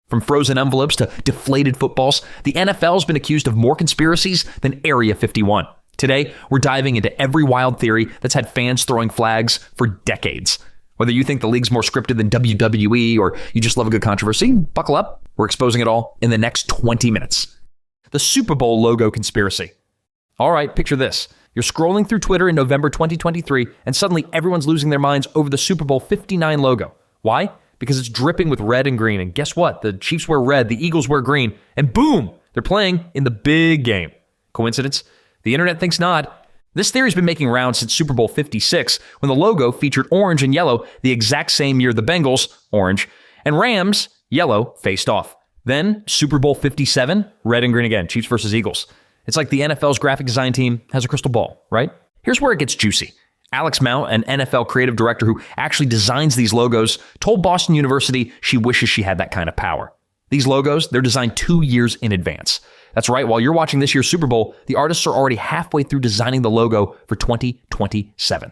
From frozen envelopes to deflated footballs, the NFL's been accused of more conspiracies than Area 51. Today, we're diving into every wild theory that's had fans throwing flags for decades. Whether you think the league's more scripted than WWE or you just love a good controversy, buckle up. We're exposing it all in the next 20 minutes. The Super Bowl logo conspiracy. All right, picture this. You're scrolling through Twitter in November 2023, and suddenly everyone's losing their minds over the Super Bowl 59 logo. Why? Because it's dripping with red and green. And guess what? The Chiefs wear red, the Eagles wear green, and boom, they're playing in the big game. Coincidence? The internet thinks not. This theory's been making rounds since Super Bowl 56, when the logo featured orange and yellow the exact same year the Bengals, orange, and Rams, yellow, faced off. Then Super Bowl 57, red and green again, Chiefs versus Eagles. It's like the NFL's graphic design team has a crystal ball, right? Here's where it gets juicy. Alex Mount, an NFL creative director who actually designs these logos, told Boston University she wishes she had that kind of power. These logos, they're designed 2 years in advance. That's right, while you're watching this year's Super Bowl, the artists are already halfway through designing the logo for 2027.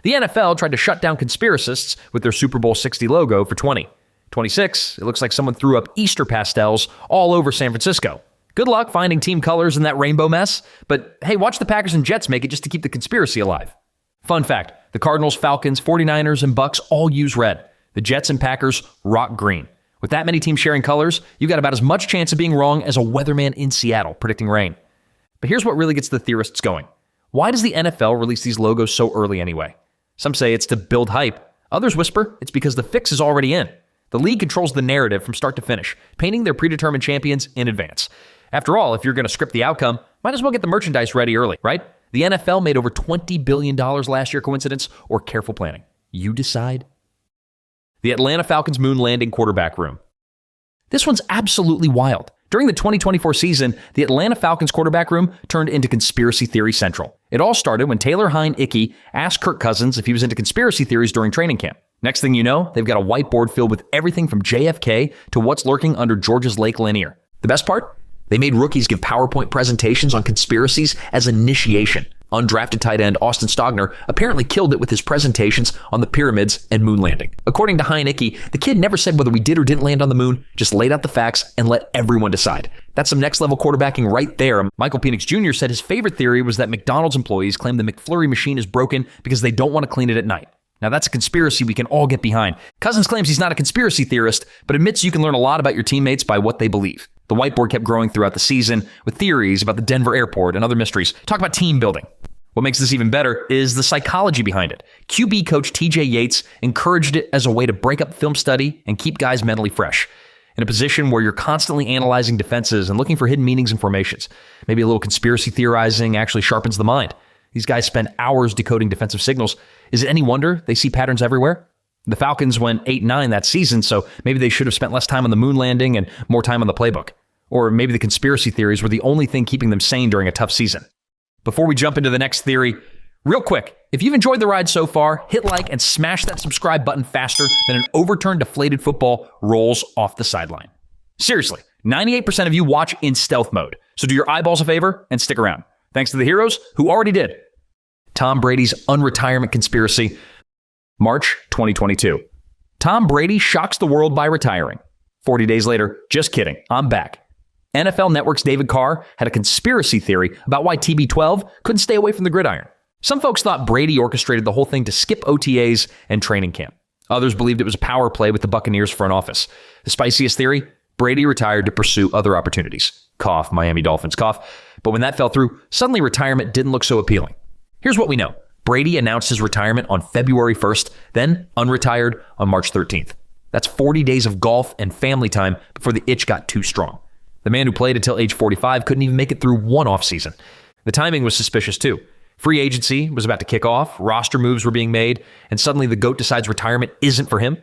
The NFL tried to shut down conspiracists with their Super Bowl 60 logo for 2026. It looks like someone threw up Easter pastels all over San Francisco. Good luck finding team colors in that rainbow mess, but hey, watch the Packers and Jets make it just to keep the conspiracy alive. Fun fact, the Cardinals, Falcons, 49ers, and Bucks all use red. The Jets and Packers rock green. With that many teams sharing colors, you've got about as much chance of being wrong as a weatherman in Seattle predicting rain. But here's what really gets the theorists going. Why does the NFL release these logos so early anyway? Some say it's to build hype. Others whisper it's because the fix is already in. The league controls the narrative from start to finish, painting their predetermined champions in advance. After all, if you're going to script the outcome, might as well get the merchandise ready early, right? The NFL made over $20 billion last year. Coincidence or careful planning? You decide. The Atlanta Falcons moon landing quarterback room. This one's absolutely wild. During the 2024 season, the Atlanta Falcons quarterback room turned into conspiracy theory central. It all started when Taylor Heinicke asked Kirk Cousins if he was into conspiracy theories during training camp. Next thing you know, they've got a whiteboard filled with everything from JFK to what's lurking under Georgia's Lake Lanier. The best part? They made rookies give PowerPoint presentations on conspiracies as initiation. Undrafted tight end Austin Stogner apparently killed it with his presentations on the pyramids and moon landing. According to Heinicke, the kid never said whether we did or didn't land on the moon, just laid out the facts and let everyone decide. That's some next-level quarterbacking right there. Michael Penix Jr. said his favorite theory was that McDonald's employees claim the McFlurry machine is broken because they don't want to clean it at night. Now that's a conspiracy we can all get behind. Cousins claims he's not a conspiracy theorist, but admits you can learn a lot about your teammates by what they believe. The whiteboard kept growing throughout the season with theories about the Denver airport and other mysteries. Talk about team building. What makes this even better is the psychology behind it. QB coach TJ Yates encouraged it as a way to break up film study and keep guys mentally fresh. In a position where you're constantly analyzing defenses and looking for hidden meanings and formations. Maybe a little conspiracy theorizing actually sharpens the mind. These guys spend hours decoding defensive signals. Is it any wonder they see patterns everywhere? The Falcons went 8-9 that season, so maybe they should have spent less time on the moon landing and more time on the playbook. Or maybe the conspiracy theories were the only thing keeping them sane during a tough season. Before we jump into the next theory, real quick, if you've enjoyed the ride so far, hit like and smash that subscribe button faster than an overturned deflated football rolls off the sideline. Seriously, 98% of you watch in stealth mode, so do your eyeballs a favor and stick around. Thanks to the heroes who already did. Tom Brady's unretirement conspiracy, March 2022. Tom Brady shocks the world by retiring. 40 days later, just kidding, I'm back. NFL Network's David Carr had a conspiracy theory about why TB12 couldn't stay away from the gridiron. Some folks thought Brady orchestrated the whole thing to skip OTAs and training camp. Others believed it was a power play with the Buccaneers front office. The spiciest theory? Brady retired to pursue other opportunities. Cough, Miami Dolphins, cough. But when that fell through, suddenly retirement didn't look so appealing. Here's what we know. Brady announced his retirement on February 1st, then unretired on March 13th. That's 40 days of golf and family time before the itch got too strong. The man who played until age 45 couldn't even make it through one offseason. The timing was suspicious too. Free agency was about to kick off, roster moves were being made, and suddenly the GOAT decides retirement isn't for him.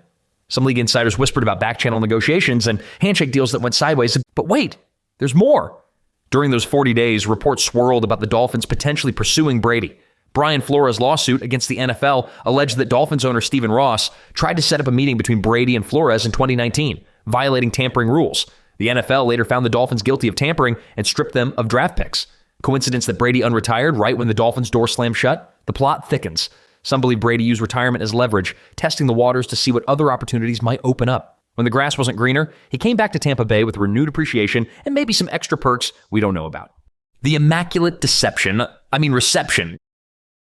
Some league insiders whispered about back-channel negotiations and handshake deals that went sideways. But wait, there's more. During those 40 days, reports swirled about the Dolphins potentially pursuing Brady. Brian Flores' lawsuit against the NFL alleged that Dolphins owner Stephen Ross tried to set up a meeting between Brady and Flores in 2019, violating tampering rules. The NFL later found the Dolphins guilty of tampering and stripped them of draft picks. Coincidence that Brady unretired right when the Dolphins' door slammed shut? The plot thickens. Some believe Brady used retirement as leverage, testing the waters to see what other opportunities might open up. When the grass wasn't greener, he came back to Tampa Bay with renewed appreciation and maybe some extra perks we don't know about. The Immaculate Reception.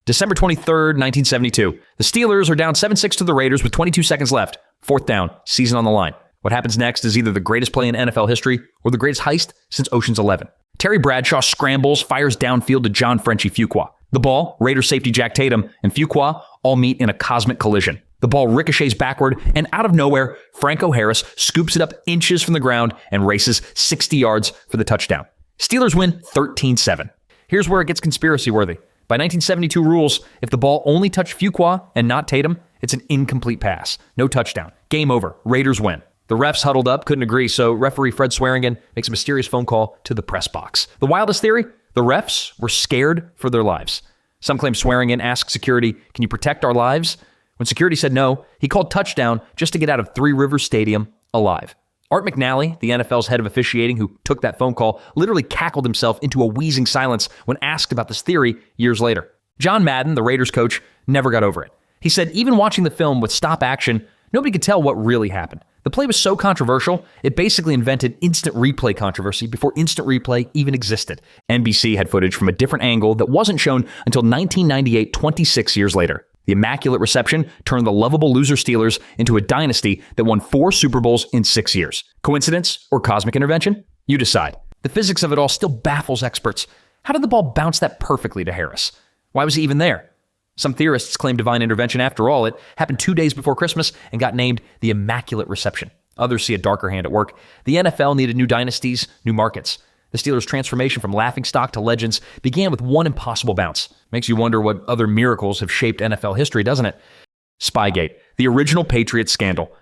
December 23rd, 1972. The Steelers are down 7-6 to the Raiders with 22 seconds left. 4th down, season on the line. What happens next is either the greatest play in NFL history or the greatest heist since Ocean's 11. Terry Bradshaw scrambles, fires downfield to John Frenchie Fuqua. The ball, Raiders safety Jack Tatum, and Fuqua all meet in a cosmic collision. The ball ricochets backward, and out of nowhere, Franco Harris scoops it up inches from the ground and races 60 yards for the touchdown. Steelers win 13-7. Here's where it gets conspiracy-worthy. By 1972 rules, if the ball only touched Fuqua and not Tatum, it's an incomplete pass. No touchdown. Game over. Raiders win. The refs huddled up, couldn't agree, so referee Fred Swearingen makes a mysterious phone call to the press box. The wildest theory? The refs were scared for their lives. Some claim Swearingen asked security, "Can you protect our lives?" When security said no, he called touchdown just to get out of Three Rivers Stadium alive. Art McNally, the NFL's head of officiating who took that phone call, literally cackled himself into a wheezing silence when asked about this theory years later. John Madden, the Raiders coach, never got over it. He said even watching the film with stop action, nobody could tell what really happened. The play was so controversial, it basically invented instant replay controversy before instant replay even existed. NBC had footage from a different angle that wasn't shown until 1998, 26 years later. The Immaculate Reception turned the lovable loser Steelers into a dynasty that won 4 Super Bowls in 6 years. Coincidence or cosmic intervention? You decide. The physics of it all still baffles experts. How did the ball bounce that perfectly to Harris? Why was he even there? Some theorists claim divine intervention. After all, it happened 2 days before Christmas and got named the Immaculate Reception. Others see a darker hand at work. The NFL needed new dynasties, new markets. The Steelers' transformation from laughingstock to legends began with one impossible bounce. Makes you wonder what other miracles have shaped NFL history, doesn't it? Spygate, the original Patriots scandal.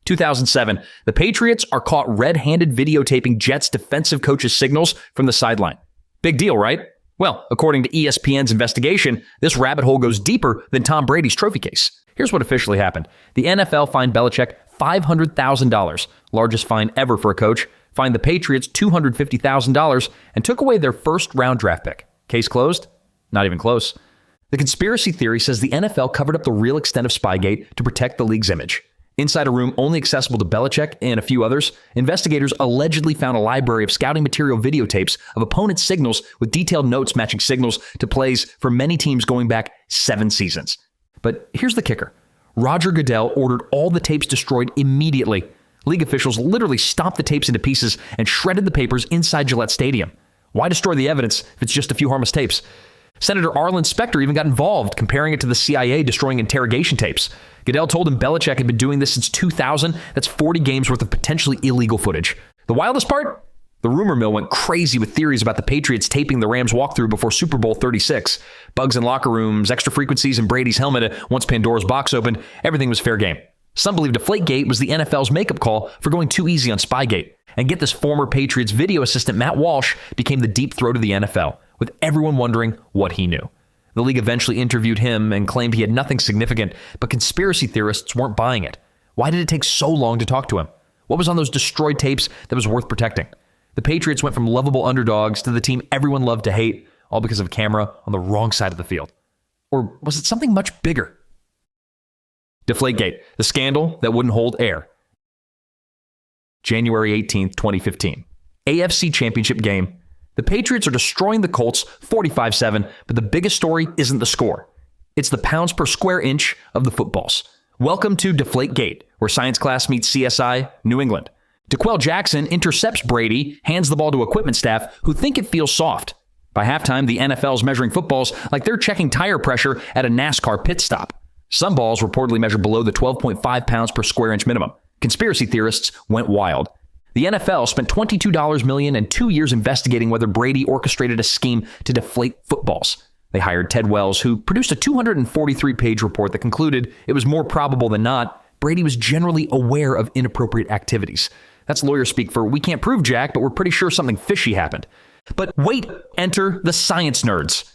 2007, the Patriots are caught red-handed videotaping Jets defensive coaches' signals from the sideline. Big deal, right? Well, according to ESPN's investigation, this rabbit hole goes deeper than Tom Brady's trophy case. Here's what officially happened. The NFL fined Belichick $500,000, largest fine ever for a coach, fined the Patriots $250,000, and took away their first-round draft pick. Case closed? Not even close. The conspiracy theory says the NFL covered up the real extent of Spygate to protect the league's image. Inside a room only accessible to Belichick and a few others, investigators allegedly found a library of scouting material videotapes of opponents' signals with detailed notes matching signals to plays for many teams going back 7 seasons. But here's the kicker. Roger Goodell ordered all the tapes destroyed immediately. League officials literally stomped the tapes into pieces and shredded the papers inside Gillette Stadium. Why destroy the evidence if it's just a few harmless tapes? Senator Arlen Specter even got involved, comparing it to the CIA destroying interrogation tapes. Goodell told him Belichick had been doing this since 2000. That's 40 games worth of potentially illegal footage. The wildest part? The rumor mill went crazy with theories about the Patriots taping the Rams walkthrough before Super Bowl 36. Bugs in locker rooms, extra frequencies in Brady's helmet. Once Pandora's box opened, everything was fair game. Some believe Deflategate was the NFL's makeup call for going too easy on Spygate. And get this, former Patriots video assistant Matt Walsh became the deep throat of the NFL, with everyone wondering what he knew. The league eventually interviewed him and claimed he had nothing significant, but conspiracy theorists weren't buying it. Why did it take so long to talk to him? What was on those destroyed tapes that was worth protecting? The Patriots went from lovable underdogs to the team everyone loved to hate, all because of a camera on the wrong side of the field. Or was it something much bigger? Deflategate, the scandal that wouldn't hold air. January 18th, 2015. AFC Championship game. The Patriots are destroying the Colts 45-7, but the biggest story isn't the score. It's the pounds per square inch of the footballs. Welcome to Deflategate, where science class meets CSI, New England. DeQuell Jackson intercepts Brady, hands the ball to equipment staff who think it feels soft. By halftime, the NFL's measuring footballs like they're checking tire pressure at a NASCAR pit stop. Some balls reportedly measure below the 12.5 pounds per square inch minimum. Conspiracy theorists went wild. The NFL spent $22 million and 2 years investigating whether Brady orchestrated a scheme to deflate footballs. They hired Ted Wells, who produced a 243-page report that concluded it was more probable than not Brady was generally aware of inappropriate activities. That's lawyer speak for, we can't prove Jack, but we're pretty sure something fishy happened. But wait, enter the science nerds.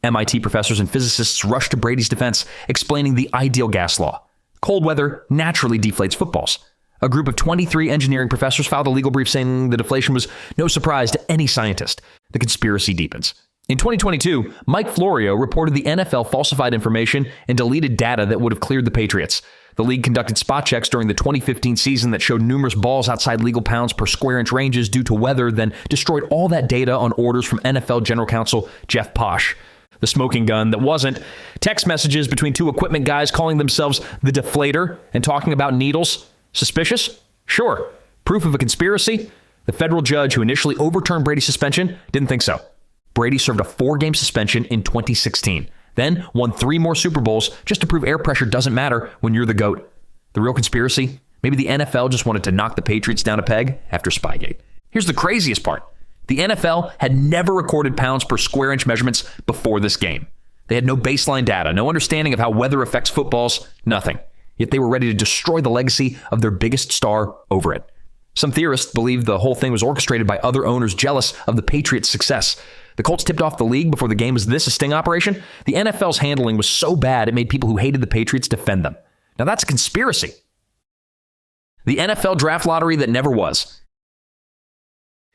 MIT professors and physicists rushed to Brady's defense, explaining the ideal gas law. Cold weather naturally deflates footballs. A group of 23 engineering professors filed a legal brief saying the deflation was no surprise to any scientist. The conspiracy deepens. In 2022, Mike Florio reported the NFL falsified information and deleted data that would have cleared the Patriots. The league conducted spot checks during the 2015 season that showed numerous balls outside legal pounds per square inch ranges due to weather, then destroyed all that data on orders from NFL General Counsel Jeff Posh. The smoking gun that wasn't. Text messages between two equipment guys calling themselves the Deflater and talking about needles. Suspicious? Sure. Proof of a conspiracy? The federal judge who initially overturned Brady's suspension didn't think so. Brady served a 4-game suspension in 2016, then won 3 more Super Bowls just to prove air pressure doesn't matter when you're the GOAT. The real conspiracy? Maybe the NFL just wanted to knock the Patriots down a peg after Spygate. Here's the craziest part. The NFL had never recorded pounds per square inch measurements before this game. They had no baseline data, no understanding of how weather affects footballs, nothing. Yet they were ready to destroy the legacy of their biggest star over it. Some theorists believe the whole thing was orchestrated by other owners jealous of the Patriots' success. The Colts tipped off the league before the game was this a sting operation. The NFL's handling was so bad it made people who hated the Patriots defend them. Now that's a conspiracy. The NFL draft lottery that never was.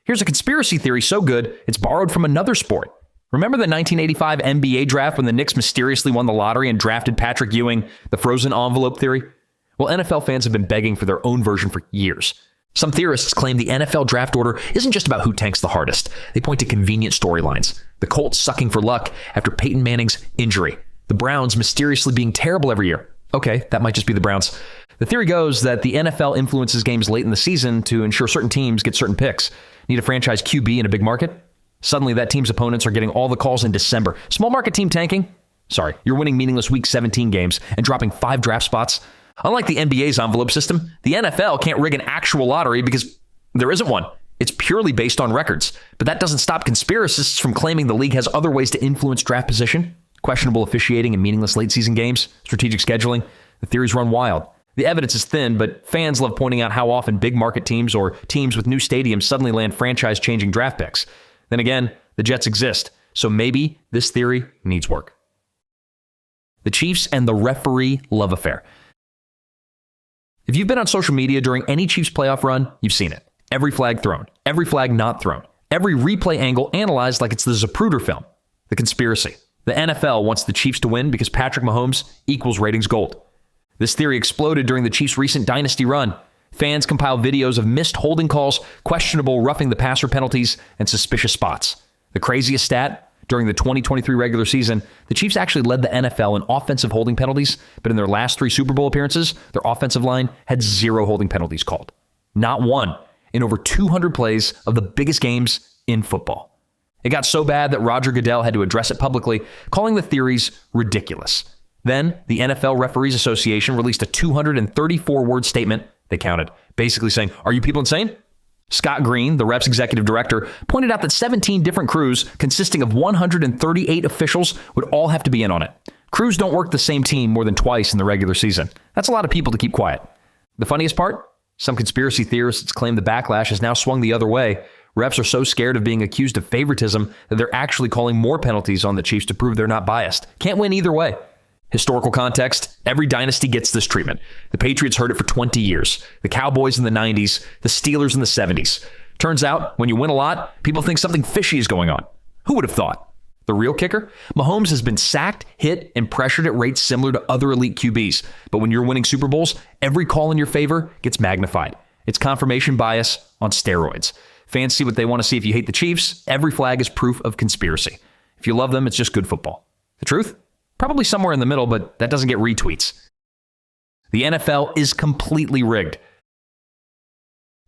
Here's a conspiracy theory so good, it's borrowed from another sport. Remember the 1985 NBA draft when the Knicks mysteriously won the lottery and drafted Patrick Ewing, the frozen envelope theory? Well, NFL fans have been begging for their own version for years. Some theorists claim the NFL draft order isn't just about who tanks the hardest. They point to convenient storylines. The Colts sucking for luck after Peyton Manning's injury. The Browns mysteriously being terrible every year. Okay, that might just be the Browns. The theory goes that the NFL influences games late in the season to ensure certain teams get certain picks. Need a franchise QB in a big market? Suddenly that team's opponents are getting all the calls in December. Small market team tanking? Sorry, you're winning meaningless Week 17 games and dropping 5 draft spots. Unlike the NBA's envelope system, the NFL can't rig an actual lottery because there isn't one. It's purely based on records. But that doesn't stop conspiracists from claiming the league has other ways to influence draft position. Questionable officiating in meaningless late season games, strategic scheduling. The theories run wild. The evidence is thin, but fans love pointing out how often big market teams or teams with new stadiums suddenly land franchise-changing draft picks. Then again, the Jets exist, so maybe this theory needs work. The Chiefs and the referee love affair. If you've been on social media during any Chiefs playoff run, you've seen it. Every flag thrown, every flag not thrown, every replay angle analyzed like it's the Zapruder film. The conspiracy. The NFL wants the Chiefs to win because Patrick Mahomes equals ratings gold. This theory exploded during the Chiefs' recent dynasty run. Fans compile videos of missed holding calls, questionable roughing the passer penalties, and suspicious spots. The craziest stat, during the 2023 regular season, the Chiefs actually led the NFL in offensive holding penalties, but in their last 3 Super Bowl appearances, their offensive line had 0 holding penalties called. Not one in over 200 plays of the biggest games in football. It got so bad that Roger Goodell had to address it publicly, calling the theories ridiculous. Then, the NFL Referees Association released a 234-word statement, they counted, basically saying, "Are you people insane?" Scott Green, the ref's executive director, pointed out that 17 different crews consisting of 138 officials would all have to be in on it. Crews don't work the same team more than twice in the regular season. That's a lot of people to keep quiet. The funniest part? Some conspiracy theorists claim the backlash has now swung the other way. Refs are so scared of being accused of favoritism that they're actually calling more penalties on the Chiefs to prove they're not biased. Can't win either way. Historical context, every dynasty gets this treatment. The Patriots heard it for 20 years. The Cowboys in the 90s, the Steelers in the 70s. Turns out, when you win a lot, people think something fishy is going on. Who would have thought? The real kicker? Mahomes has been sacked, hit, and pressured at rates similar to other elite QBs. But when you're winning Super Bowls, every call in your favor gets magnified. It's confirmation bias on steroids. Fans see what they want to see. If you hate the Chiefs, every flag is proof of conspiracy. If you love them, it's just good football. The truth? Probably somewhere in the middle, but that doesn't get retweets. The NFL is completely rigged.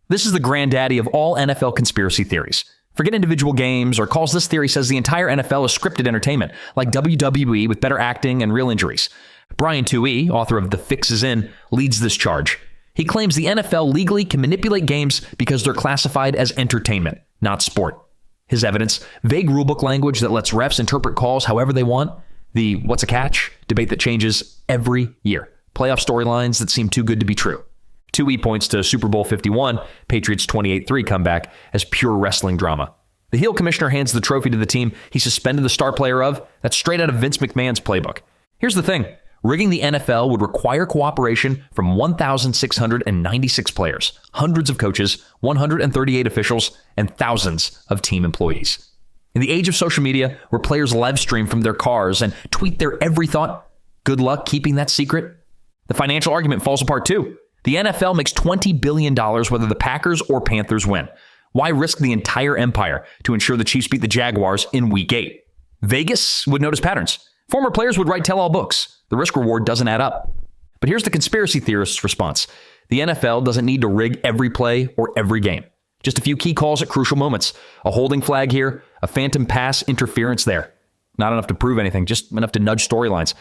This is the granddaddy of all NFL conspiracy theories. Forget individual games or calls. This theory says the entire NFL is scripted entertainment, like WWE with better acting and real injuries. Brian Toohey, author of The Fix Is In, leads this charge. He claims the NFL legally can manipulate games because they're classified as entertainment, not sport. His evidence, vague rulebook language that lets refs interpret calls however they want. The what's a catch debate that changes every year. Playoff storylines that seem too good to be true. Toohey points to Super Bowl 51, Patriots 28-3 comeback, as pure wrestling drama. The heel commissioner hands the trophy to the team he suspended the star player of. That's straight out of Vince McMahon's playbook. Here's the thing. Rigging the NFL would require cooperation from 1,696 players, hundreds of coaches, 138 officials, and thousands of team employees. In the age of social media, where players live stream from their cars and tweet their every thought, good luck keeping that secret. The financial argument falls apart too. The NFL makes $20 billion whether the Packers or Panthers win. Why risk the entire empire to ensure the Chiefs beat the Jaguars in Week 8? Vegas would notice patterns. Former players would write tell-all books. The risk-reward doesn't add up. But here's the conspiracy theorist's response. The NFL doesn't need to rig every play or every game. Just a few key calls at crucial moments. A holding flag here, a phantom pass interference there. Not enough to prove anything, just enough to nudge storylines.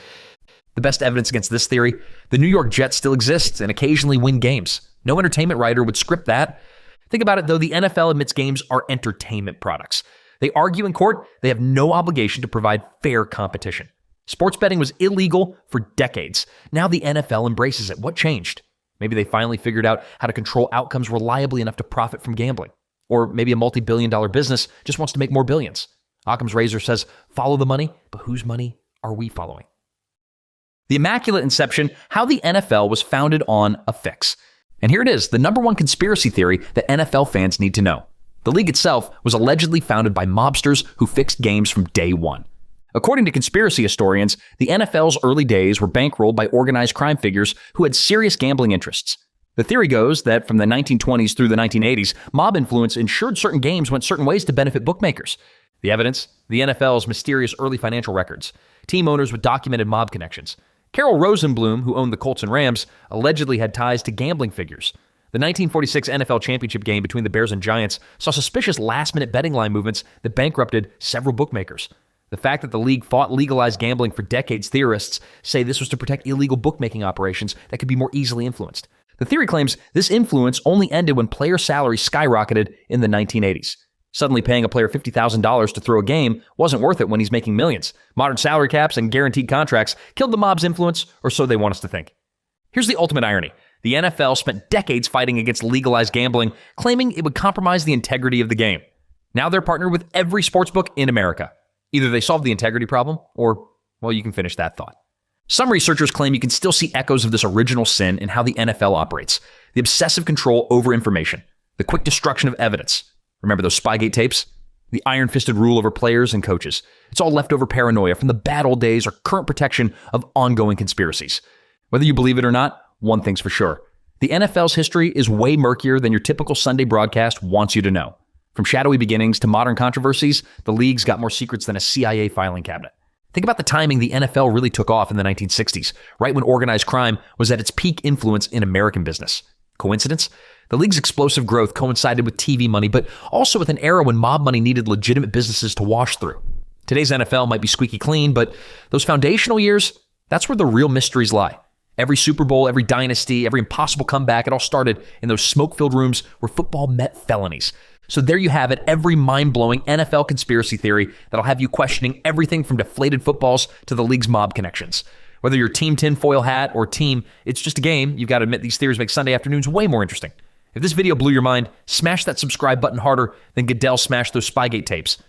The best evidence against this theory, the New York Jets still exists and occasionally win games. No entertainment writer would script that. Think about it though, the NFL admits games are entertainment products. They argue in court, they have no obligation to provide fair competition. Sports betting was illegal for decades. Now the NFL embraces it. What changed? Maybe they finally figured out how to control outcomes reliably enough to profit from gambling. Or maybe a multi-billion-dollar business just wants to make more billions. Occam's razor says, follow the money, but whose money are we following? The Immaculate Reception, how the NFL was founded on a fix. And here it is, the number one conspiracy theory that NFL fans need to know. The league itself was allegedly founded by mobsters who fixed games from day one. According to conspiracy historians, the NFL's early days were bankrolled by organized crime figures who had serious gambling interests. The theory goes that from the 1920s through the 1980s, mob influence ensured certain games went certain ways to benefit bookmakers. The evidence? The NFL's mysterious early financial records. Team owners with documented mob connections. Carol Rosenblum, who owned the Colts and Rams, allegedly had ties to gambling figures. The 1946 NFL championship game between the Bears and Giants saw suspicious last-minute betting line movements that bankrupted several bookmakers. The fact that the league fought legalized gambling for decades, theorists say this was to protect illegal bookmaking operations that could be more easily influenced. The theory claims this influence only ended when player salaries skyrocketed in the 1980s. Suddenly paying a player $50,000 to throw a game wasn't worth it when he's making millions. Modern salary caps and guaranteed contracts killed the mob's influence, or so they want us to think. Here's the ultimate irony. The NFL spent decades fighting against legalized gambling, claiming it would compromise the integrity of the game. Now they're partnered with every sportsbook in America. Either they solved the integrity problem, or, well, you can finish that thought. Some researchers claim you can still see echoes of this original sin in how the NFL operates. The obsessive control over information. The quick destruction of evidence. Remember those Spygate tapes? The iron-fisted rule over players and coaches. It's all leftover paranoia from the bad old days or current protection of ongoing conspiracies. Whether you believe it or not, one thing's for sure. The NFL's history is way murkier than your typical Sunday broadcast wants you to know. From shadowy beginnings to modern controversies, the league's got more secrets than a CIA filing cabinet. Think about the timing the NFL really took off in the 1960s, right when organized crime was at its peak influence in American business. Coincidence? The league's explosive growth coincided with TV money, but also with an era when mob money needed legitimate businesses to wash through. Today's NFL might be squeaky clean, but those foundational years, that's where the real mysteries lie. Every Super Bowl, every dynasty, every impossible comeback, it all started in those smoke-filled rooms where football met felonies. So there you have it, every mind-blowing NFL conspiracy theory that'll have you questioning everything from deflated footballs to the league's mob connections. Whether you're team tinfoil hat or team, it's just a game, you've got to admit these theories make Sunday afternoons way more interesting. If this video blew your mind, smash that subscribe button harder than Goodell smashed those Spygate tapes.